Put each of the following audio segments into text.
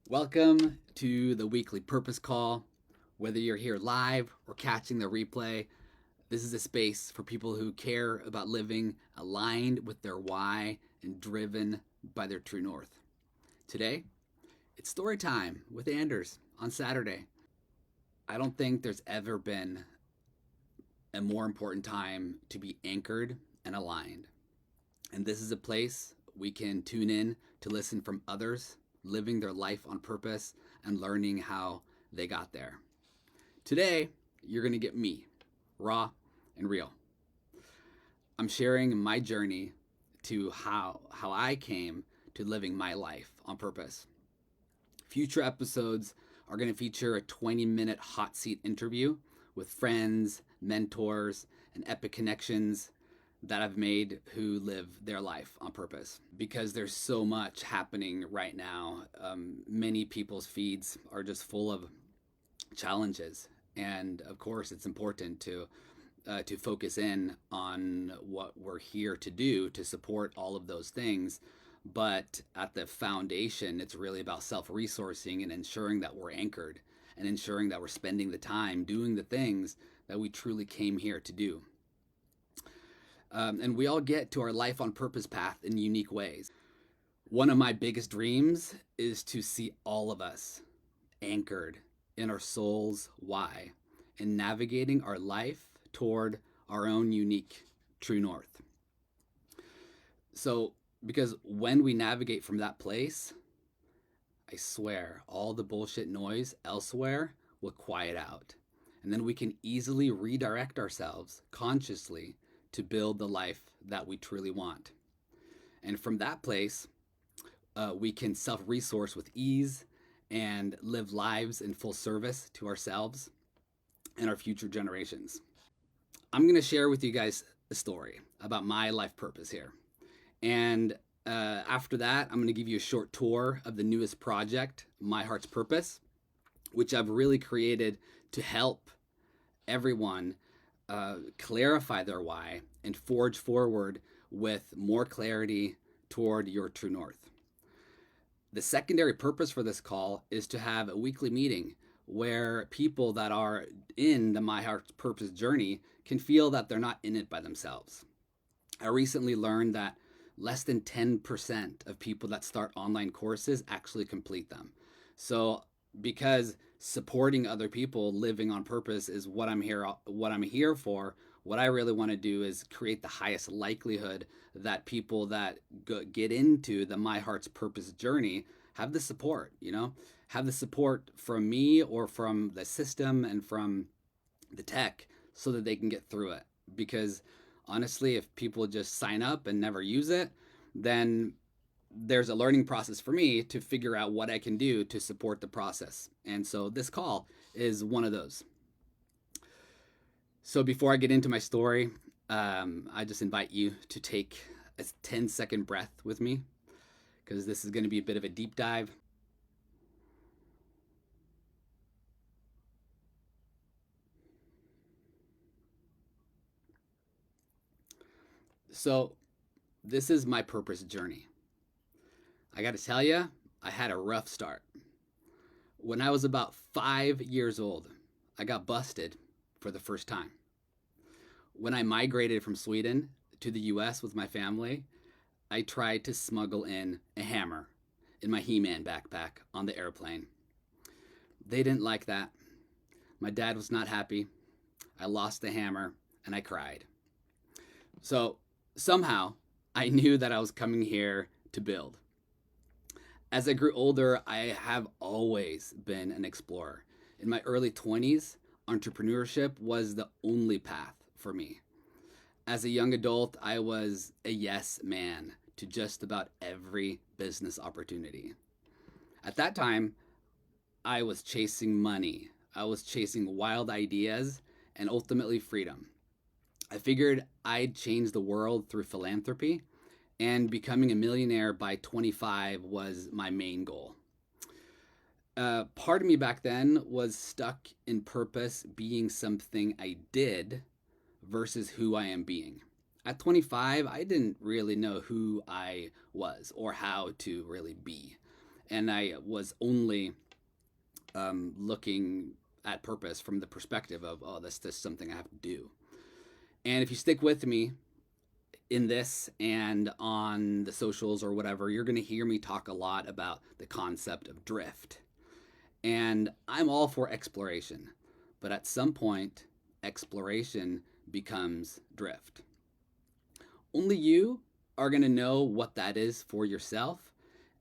Welcome to the weekly purpose call. Whether you're here live or catching the replay, this is a space for people who care about living aligned with their why and driven by their true north. Today, it's story time with Anders on Saturday. I don't think there's ever been a more important time to be anchored and aligned. And this is a place we can tune in to listen from others living their life on purpose and learning how they got there. Today, you're going to get me, raw and real. I'm sharing my journey to how I came to living my life on purpose. Future episodes are going to feature a 20-minute hot seat interview with friends, mentors, and epic connections that I've made who live their life on purpose. Because there's so much happening right now. Many people's feeds are just full of challenges. And of course, it's important to focus in on what we're here to do to support all of those things. But at the foundation, it's really about self-resourcing and ensuring that we're anchored and ensuring that we're spending the time doing the things that we truly came here to do. And we all get to our life on purpose path in unique ways. One of my biggest dreams is to see all of us anchored in our soul's why and navigating our life toward our own unique true north. So, because when we navigate from that place, I swear all the bullshit noise elsewhere will quiet out. And then we can easily redirect ourselves consciously to build the life that we truly want. And from that place, we can self-resource with ease and live lives in full service to ourselves and our future generations. I'm going to share with you guys a story about my life purpose here. And after that, I'm going to give you a short tour of the newest project, My Heart's Purpose, which I've really created to help everyone clarify their why and forge forward with more clarity toward your true north. The secondary purpose for this call is to have a weekly meeting where people that are in the My Heart's Purpose journey can feel that they're not in it by themselves. I recently learned that less than 10% of people that start online courses actually complete them. So because supporting other people living on purpose is what I'm here for, what I really want to do is create the highest likelihood that people that get into the My Heart's Purpose journey have the support, have the support from me or from the system and from the tech so that they can get through it. Because honestly, if people just sign up and never use it, then there's a learning process for me to figure out what I can do to support the process. And so this call is one of those. So before I get into my story, I just invite you to take a 10-second breath with me, because this is going to be a bit of a deep dive. So this is my purpose journey. I got to tell you, I had a rough start. When I was about 5 years old, I got busted for the first time. When I migrated from Sweden to the US with my family, I tried to smuggle in a hammer in my He-Man backpack on the airplane. They didn't like that. My dad was not happy. I lost the hammer and I cried. So somehow I knew that I was coming here to build. As I grew older, I have always been an explorer. In my early 20s, entrepreneurship was the only path for me. As a young adult, I was a yes man to just about every business opportunity. At that time, I was chasing money. I was chasing wild ideas and ultimately freedom. I figured I'd change the world through philanthropy, and becoming a millionaire by 25 was my main goal. Part of me back then was stuck in purpose being something I did versus who I am being. At 25, I didn't really know who I was or how to really be. And I was only looking at purpose from the perspective of, oh, that's just something I have to do. And if you stick with me in this and on the socials or whatever, you're going to hear me talk a lot about the concept of drift. And I'm all for exploration, but at some point, exploration becomes drift. Only you are going to know what that is for yourself.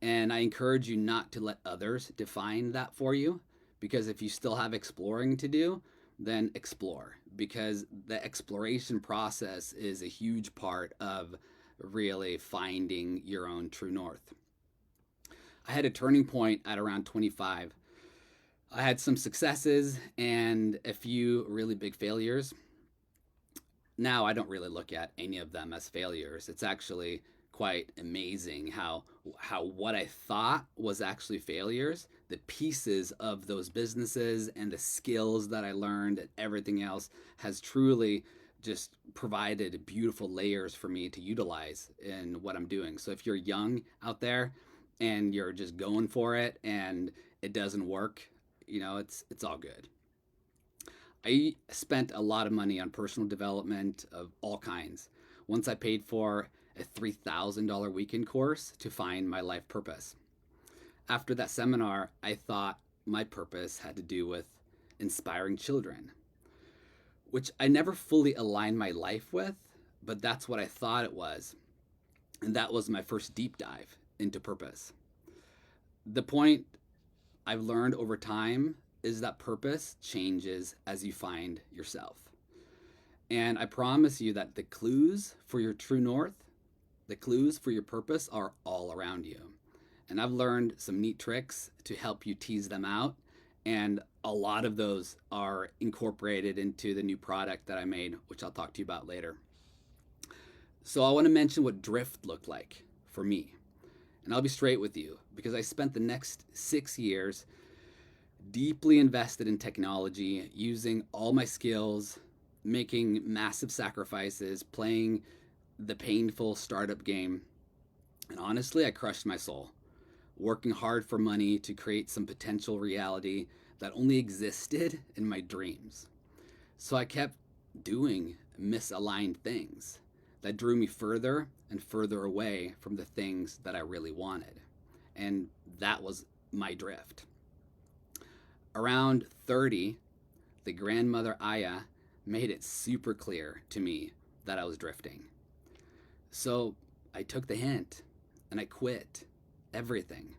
And I encourage you not to let others define that for you, because if you still have exploring to do, then explore, because the exploration process is a huge part of really finding your own true north. I had a turning point at around 25. I had some successes and a few really big failures. Now I don't really look at any of them as failures. It's actually quite amazing how what I thought was actually failures, the pieces of those businesses and the skills that I learned and everything else has truly just provided beautiful layers for me to utilize in what I'm doing. So if you're young out there and you're just going for it and it doesn't work, it's all good. I spent a lot of money on personal development of all kinds. Once I paid for a $3,000 weekend course to find my life purpose. After that seminar, I thought my purpose had to do with inspiring children, which I never fully aligned my life with, but that's what I thought it was. And that was my first deep dive into purpose. The point I've learned over time is that purpose changes as you find yourself. And I promise you that the clues for your true north, the clues for your purpose are all around you. And I've learned some neat tricks to help you tease them out. And a lot of those are incorporated into the new product that I made, which I'll talk to you about later. So I want to mention what drift looked like for me. And I'll be straight with you, because I spent the next 6 years deeply invested in technology, using all my skills, making massive sacrifices, playing the painful startup game. And honestly, I crushed my soul, working hard for money to create some potential reality that only existed in my dreams. So I kept doing misaligned things that drew me further and further away from the things that I really wanted. And that was my drift. Around 30, the grandmother Aya made it super clear to me that I was drifting. So I took the hint and I quit everything.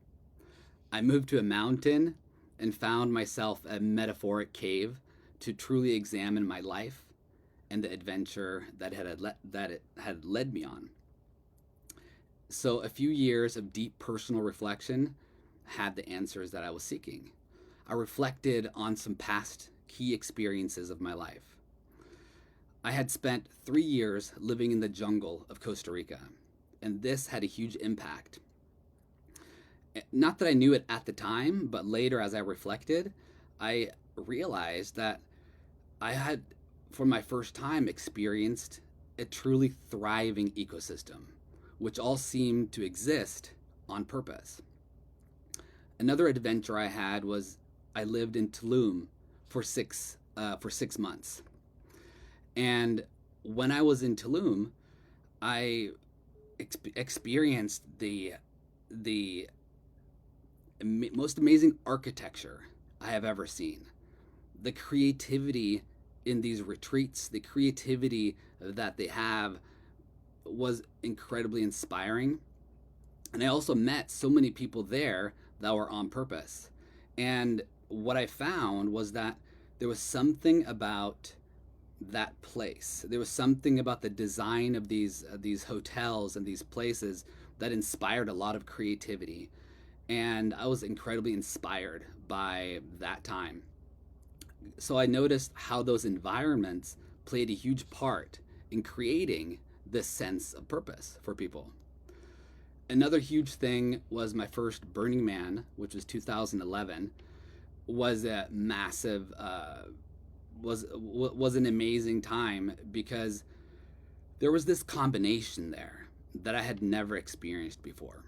I moved to a mountain and found myself a metaphoric cave to truly examine my life and the adventure that it had led me on. So a few years of deep personal reflection had the answers that I was seeking. I reflected on some past key experiences of my life. I had spent 3 years living in the jungle of Costa Rica, and this had a huge impact. Not that I knew it at the time, but later as I reflected, I realized that I had, for my first time, experienced a truly thriving ecosystem, which all seemed to exist on purpose. Another adventure I had was I lived in Tulum for 6 months. And when I was in Tulum, I experienced the most amazing architecture I have ever seen. The creativity in these retreats, the creativity that they have was incredibly inspiring. And I also met so many people there that were on purpose. And what I found was that there was something about that place. There was something about the design of these hotels and these places that inspired a lot of creativity. And I was incredibly inspired by that time. So I noticed how those environments played a huge part in creating this sense of purpose for people. Another huge thing was my first Burning Man, which was 2011, was a massive, was an amazing time, because there was this combination there that I had never experienced before.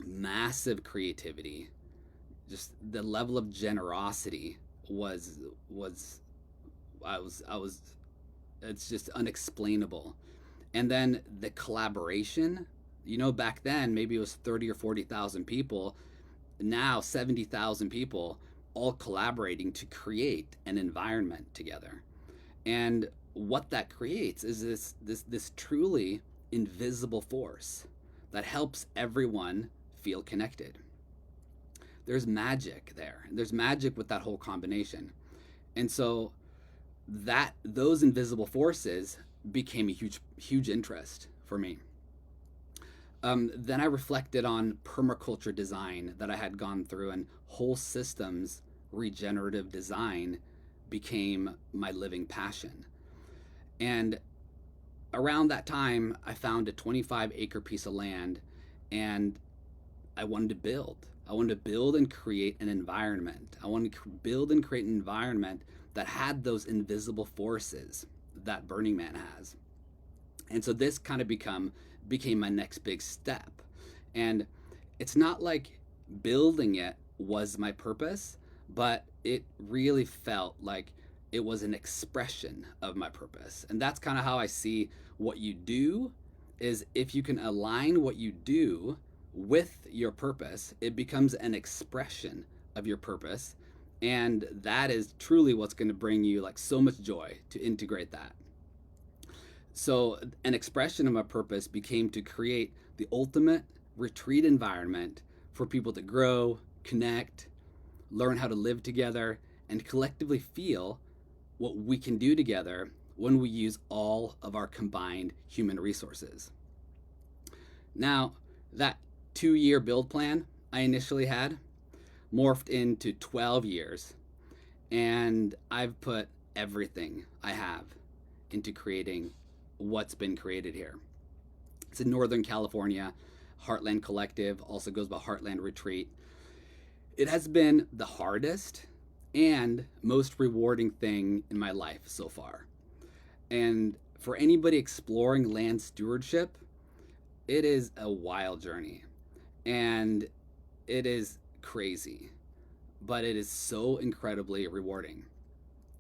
massive creativity, just the level of generosity was I was it's just unexplainable. And then the collaboration, back then maybe it was 30 or 40,000 people, now 70,000 people all collaborating to create an environment together. And what that creates is this truly invisible force that helps everyone feel connected. There's magic there. There's magic with that whole combination. And so those invisible forces became a huge interest for me. Then I reflected on permaculture design that I had gone through, and whole systems regenerative design became my living passion. And around that time, I found a 25-acre piece of land, and I wanted to build. I wanted to build and create an environment. I wanted to build and create an environment that had those invisible forces that Burning Man has. And so this kind of became my next big step. And it's not like building it was my purpose, but it really felt like it was an expression of my purpose. And that's kind of how I see what you do, is if you can align what you do with your purpose, it becomes an expression of your purpose. And that is truly what's going to bring you like so much joy to integrate that. So an expression of my purpose became to create the ultimate retreat environment for people to grow, connect, learn how to live together, and collectively feel what we can do together when we use all of our combined human resources. Now, that 2-year build plan I initially had morphed into 12 years, and I've put everything I have into creating what's been created here. It's in Northern California. Heartland Collective also goes by Heartland Retreat. It has been the hardest and most rewarding thing in my life so far. And for anybody exploring land stewardship, it is a wild journey, and it is crazy, but it is so incredibly rewarding.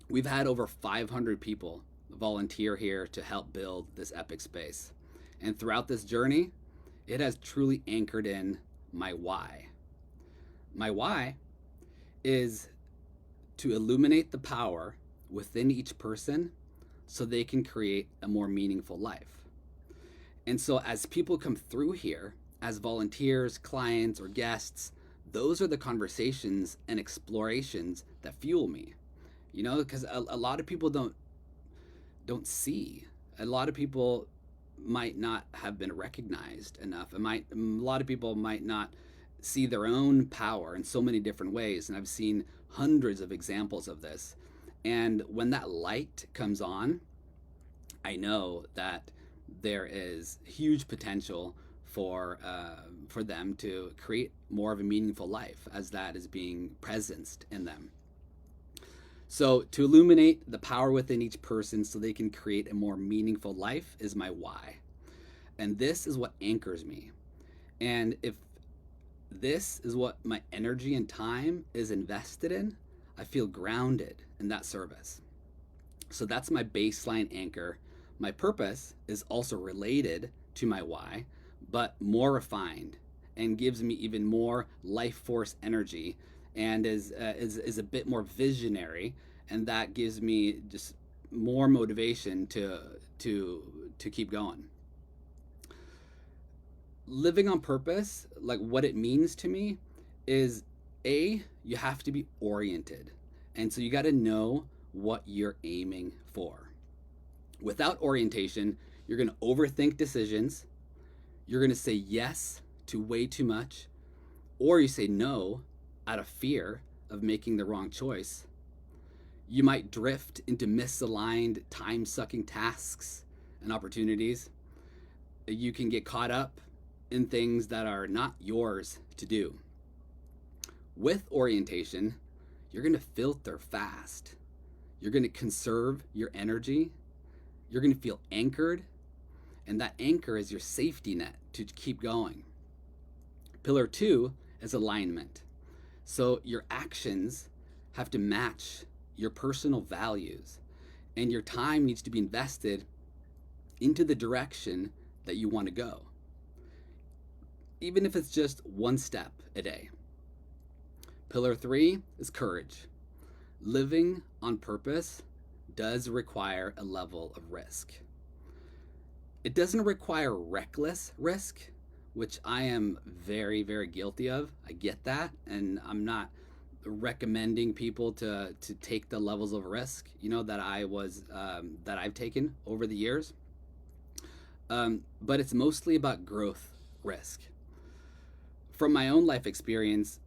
We've had over 500 people volunteer here to help build this epic space. And throughout this journey, it has truly anchored in my why. My why is to illuminate the power within each person so they can create a more meaningful life. And so as people come through here as volunteers, clients, or guests, those are the conversations and explorations that fuel me. Because a lot of people don't see. A lot of people might not have been recognized enough. A lot of people might not see their own power in so many different ways. And I've seen hundreds of examples of this. And when that light comes on, I know that there is huge potential for them to create more of a meaningful life as that is being presenced in them. So to illuminate the power within each person so they can create a more meaningful life is my why. And this is what anchors me. And if this is what my energy and time is invested in, I feel grounded in that service. So that's my baseline anchor. My purpose is also related to my why, but more refined and gives me even more life force energy, and is a bit more visionary, and that gives me just more motivation to keep going. Living on purpose, like what it means to me, is you have to be oriented, and so you got to know what you're aiming for. Without orientation, you're going to overthink decisions, you're going to say yes to way too much, or you say no out of fear of making the wrong choice. You might drift into misaligned, time-sucking tasks and opportunities. You can get caught up in things that are not yours to do. With orientation, you're going to filter fast. You're going to conserve your energy. You're going to feel anchored, and that anchor is your safety net to keep going. Pillar 2 is alignment. So your actions have to match your personal values, and your time needs to be invested into the direction that you want to go, even if it's just one step a day. Pillar 3 is courage. Living on purpose does require a level of risk. It doesn't require reckless risk, which I am very, very guilty of. I get that, and I'm not recommending people to take the levels of risk, that I've taken over the years. But it's mostly about growth risk. From my own life experience,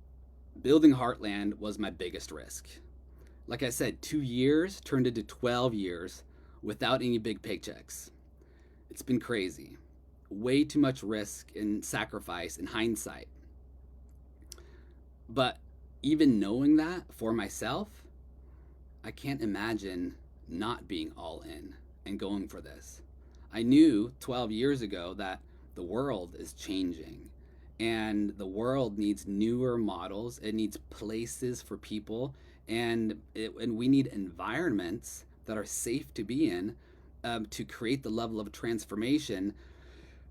building Heartland was my biggest risk. Like I said, 2 years turned into 12 years without any big paychecks. It's been crazy. Way too much risk and sacrifice in hindsight. But even knowing that for myself, I can't imagine not being all in and going for this. I knew 12 years ago that the world is changing, and the world needs newer models. It needs places for people, and we need environments that are safe to be in, to create the level of transformation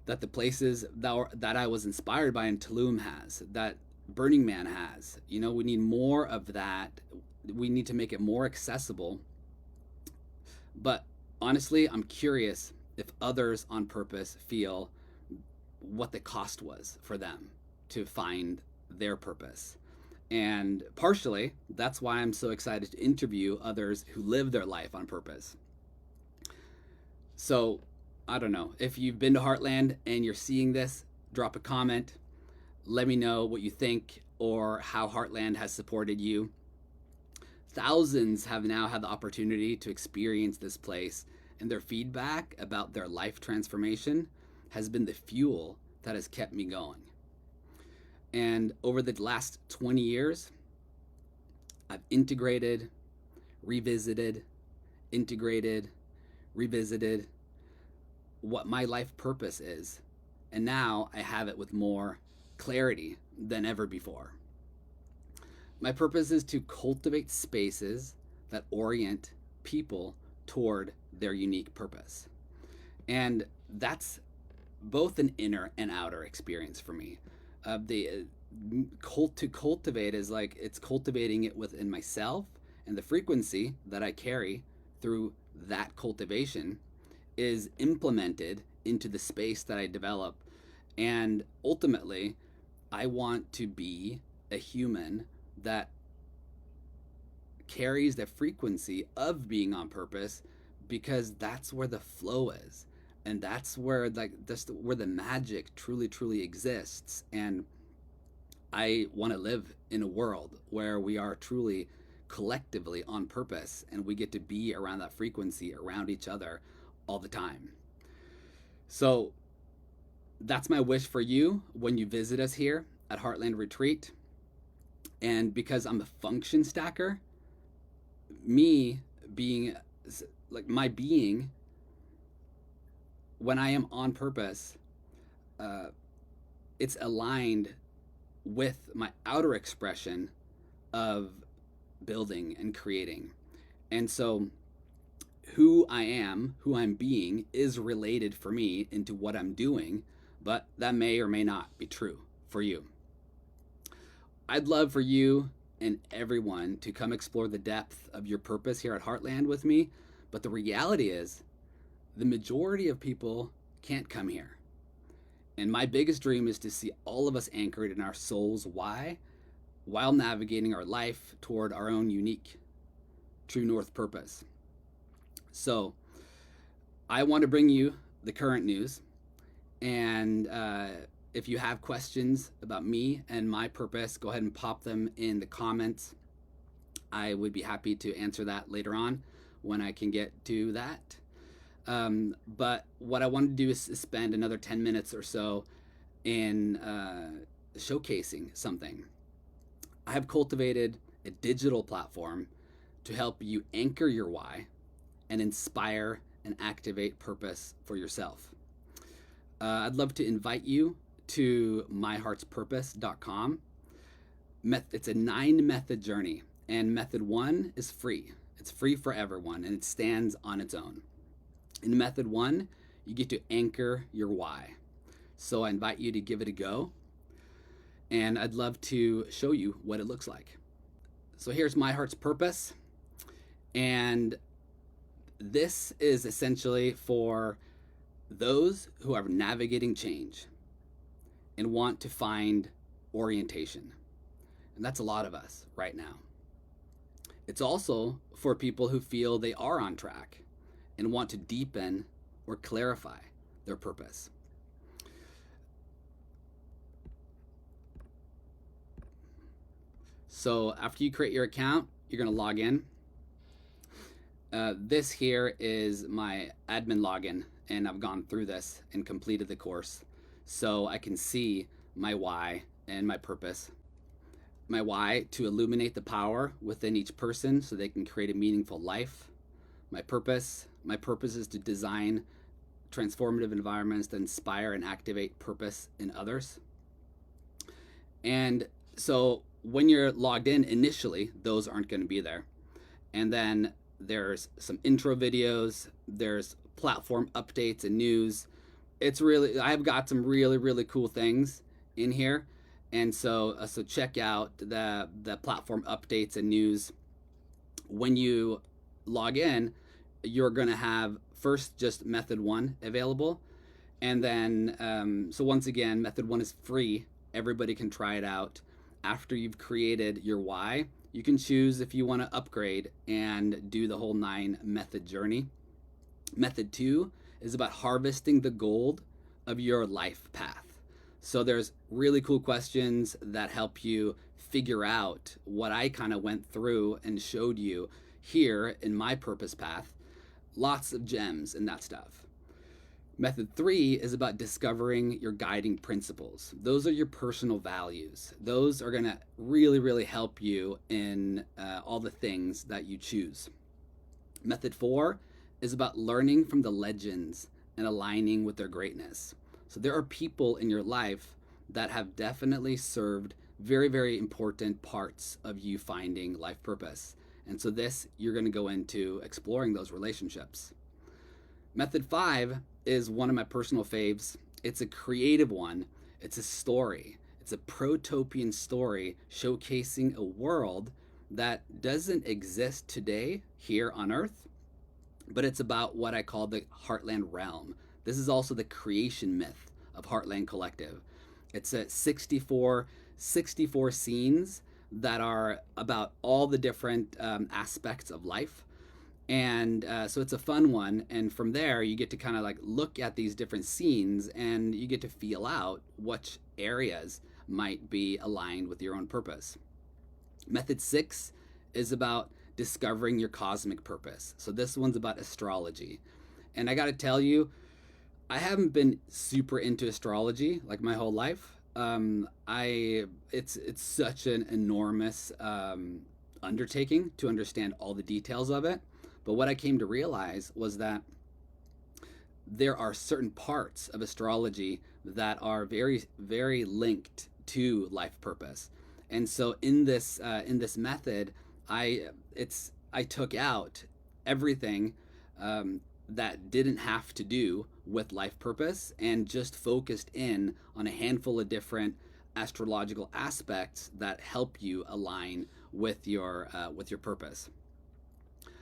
that the places that I was inspired by in Tulum has, that Burning Man has. We need more of that. We need to make it more accessible. But honestly, I'm curious if others on purpose feel what the cost was for them to find their purpose. And partially, that's why I'm so excited to interview others who live their life on purpose. So, I don't know. If you've been to Heartland and you're seeing this, drop a comment. Let me know what you think or how Heartland has supported you. Thousands have now had the opportunity to experience this place, and their feedback about their life transformation has been the fuel that has kept me going. And over the last 20 years, I've integrated, revisited what my life purpose is. And now I have it with more clarity than ever before. My purpose is to cultivate spaces that orient people toward their unique purpose. And that's both an inner and outer experience for me. To cultivate is like, it's cultivating it within myself, and the frequency that I carry through that cultivation is implemented into the space that I develop. And ultimately, I want to be a human that carries the frequency of being on purpose, because that's where the flow is, and that's where where the magic truly exists. And I want to live in a world where we are truly collectively on purpose, and we get to be around that frequency, around each other all the time. So that's my wish for you when you visit us here at Heartland Retreat. And because I'm a function stacker, me being like my being, when I am on purpose, it's aligned with my outer expression of building and creating. And so who I'm being is related for me into what I'm doing, but that may or may not be true for you. I'd love for you and everyone to come explore the depth of your purpose here at Heartland with me, but the reality is the majority of people can't come here. And my biggest dream is to see all of us anchored in our soul's why, while navigating our life toward our own unique true north purpose. So I want to bring you the current news, and if you have questions about me and my purpose, go ahead and pop them in the comments. I would be happy to answer that later on when I can get to that. But what I want to do is spend another 10 minutes or so in showcasing something. I have cultivated a digital platform to help you anchor your why and inspire and activate purpose for yourself. I'd love to invite you to myheartspurpose.com. It's a 9-method journey, and method 1 is free. It's free for everyone, and it stands on its own. In method 1, you get to anchor your why. So I invite you to give it a go, and I'd love to show you what it looks like. So here's my heart's purpose, and this is essentially for those who are navigating change and want to find orientation. And that's a lot of us right now. It's also for people who feel they are on track and want to deepen or clarify their purpose. So after you create your account, you're going to log in. This here is my admin login, and I've gone through this and completed the course. So I can see my why and my purpose. My why, to illuminate the power within each person so they can create a meaningful life. My purpose is to design transformative environments that inspire and activate purpose in others. And so when you're logged in initially, those aren't going to be there. And then there's some intro videos, there's platform updates and news. I've got some really cool things in here. And so check out the platform updates and news. When you log in, you're going to have first just method 1 available. And then, so once again, method 1 is free. Everybody can try it out. After you've created your why, you can choose if you want to upgrade and do the whole 9-method journey. Method 2 is about harvesting the gold of your life path. So there's really cool questions that help you figure out what I kind of went through and showed you here in my purpose path. Lots of gems and that stuff. Method 3 is about discovering your guiding principles. Those are your personal values. Those are going to really help you in all the things that you choose. Method 4 is about learning from the legends and aligning with their greatness. So there are people in your life that have definitely served very important parts of you finding life purpose. And so you're going to go into exploring those relationships. Method 5 is one of my personal faves. It's a creative one. It's a story. It's a protopian story showcasing a world that doesn't exist today here on Earth, but it's about what I call the Heartland realm. This is also the creation myth of Heartland Collective. It's 64 scenes that are about all the different aspects of life. And so it's a fun one. And from there, you get to kind of like look at these different scenes and you get to feel out which areas might be aligned with your own purpose. Method 6 is about discovering your cosmic purpose. So this one's about astrology. And I got to tell you, I haven't been super into astrology like my whole life. It's such an enormous undertaking to understand all the details of it. But what I came to realize was that there are certain parts of astrology that are very linked to life purpose. And so in this method, I took out everything that didn't have to do with life purpose and just focused in on a handful of different astrological aspects that help you align with your purpose.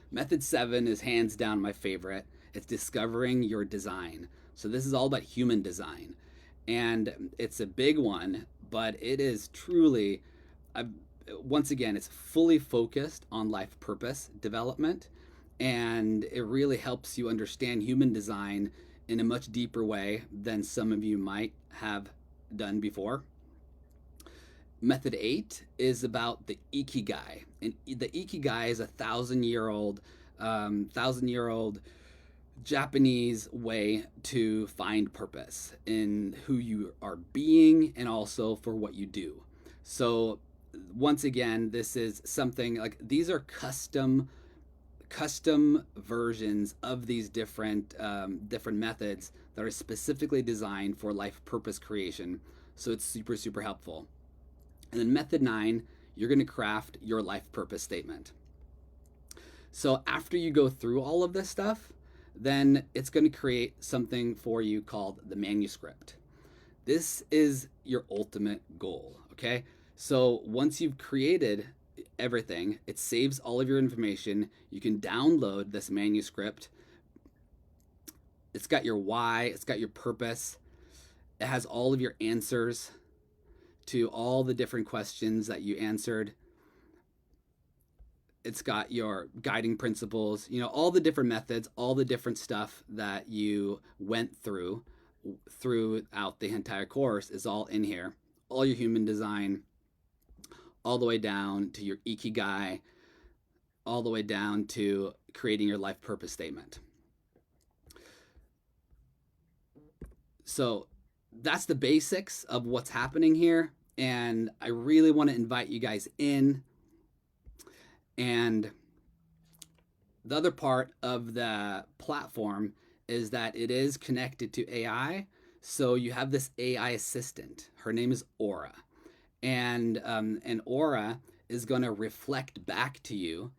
Method 7 is hands down my favorite. It's discovering your design. So this is all about human design. And it's a big one, but it is truly, once again, it's fully focused on life purpose development. And it really helps you understand human design in a much deeper way than some of you might have done before. Method 8 is about the ikigai. And the ikigai is a 1,000-year-old Japanese way to find purpose in who you are being and also for what you do. So once again, this is something like these are custom versions of these different methods that are specifically designed for life purpose creation. So it's super, super helpful. And then method 9, you're going to craft your life purpose statement. So after you go through all of this stuff, then it's going to create something for you called the manuscript. This is your ultimate goal, okay? So once you've created everything, it saves all of your information. You can download this manuscript. It's got your why, it's got your purpose, it has all of your answers to all the different questions that you answered. It's got your guiding principles, all the different methods, all the different stuff that you went throughout the entire course is all in here. All your human design, all the way down to your ikigai, all the way down to creating your life purpose statement. So that's the basics of what's happening here. And I really want to invite you guys in. And the other part of the platform is that it is connected to AI. So you have this AI assistant. Her name is Aura. And Aura is going to reflect back to you.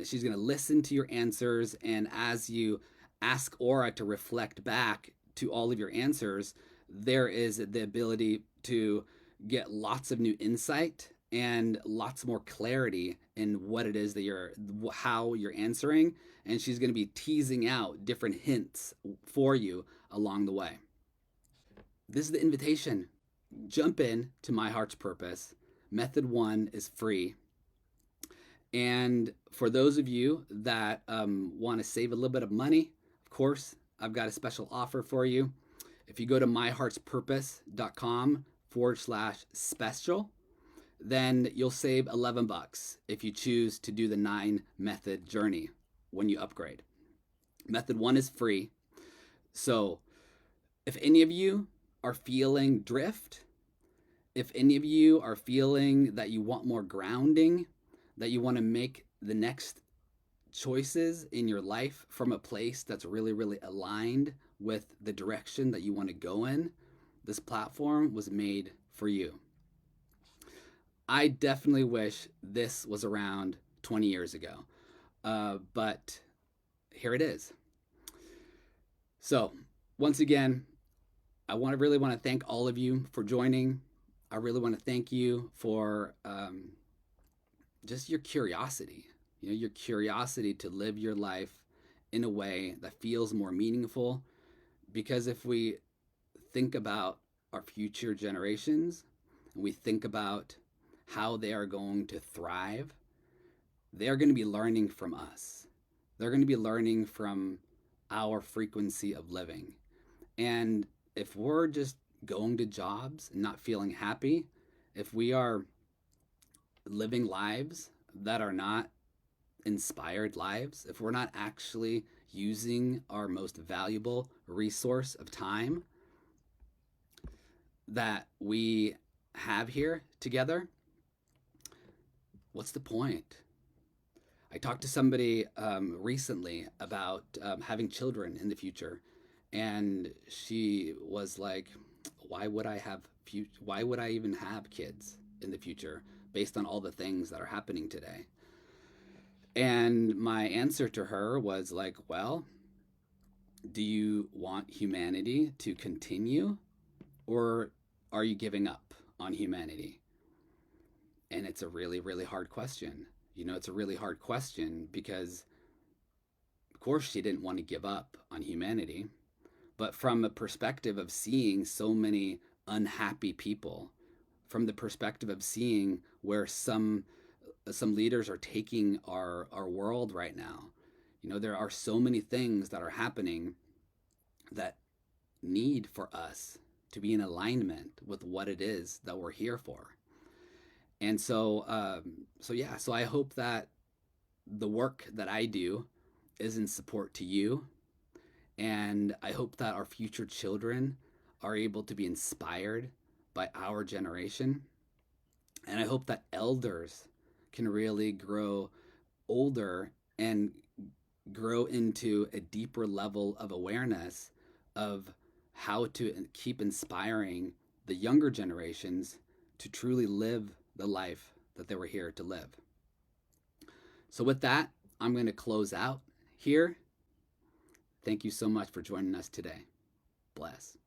She's going to listen to your answers. And as you ask Aura to reflect back to all of your answers, there is the ability to get lots of new insight and lots more clarity in what it is that how you're answering. And she's going to be teasing out different hints for you along the way. This is the invitation. Jump in to My Heart's Purpose. Method 1 is free. And for those of you that want to save a little bit of money, of course, I've got a special offer for you. If you go to myheartspurpose.com/special, then you'll save $11 if you choose to do the 9 method journey when you upgrade. Method 1 is free. So if any of you are feeling drift, if any of you are feeling that you want more grounding, that you want to make the next choices in your life from a place that's really, really aligned with the direction that you want to go in, this platform was made for you. I definitely wish this was around 20 years ago, but here it is. So once again, I really want to thank all of you for joining. I really want to thank you for just your curiosity, your curiosity to live your life in a way that feels more meaningful. Because if we think about our future generations and we think about how they are going to thrive, they are going to be learning from us. They're going to be learning from our frequency of living. And if we're just going to jobs and not feeling happy, if we are living lives that are not inspired lives, if we're not actually using our most valuable resource of time that we have here together, what's the point? I talked to somebody recently about having children in the future, and she was like, why would I even have kids in the future based on all the things that are happening today? And my answer to her was like, well, do you want humanity to continue, or are you giving up on humanity? And it's a really, really hard question. It's a really hard question because, of course, she didn't want to give up on humanity. But from a perspective of seeing so many unhappy people, from the perspective of seeing where some leaders are taking our world right now, there are so many things that are happening that need for us to be in alignment with what it is that we're here for. And so I hope that the work that I do is in support to you. And I hope that our future children are able to be inspired by our generation. And I hope that elders can really grow older and grow into a deeper level of awareness of how to keep inspiring the younger generations to truly live the life that they were here to live. So with that, I'm going to close out here. Thank you so much for joining us today. Bless.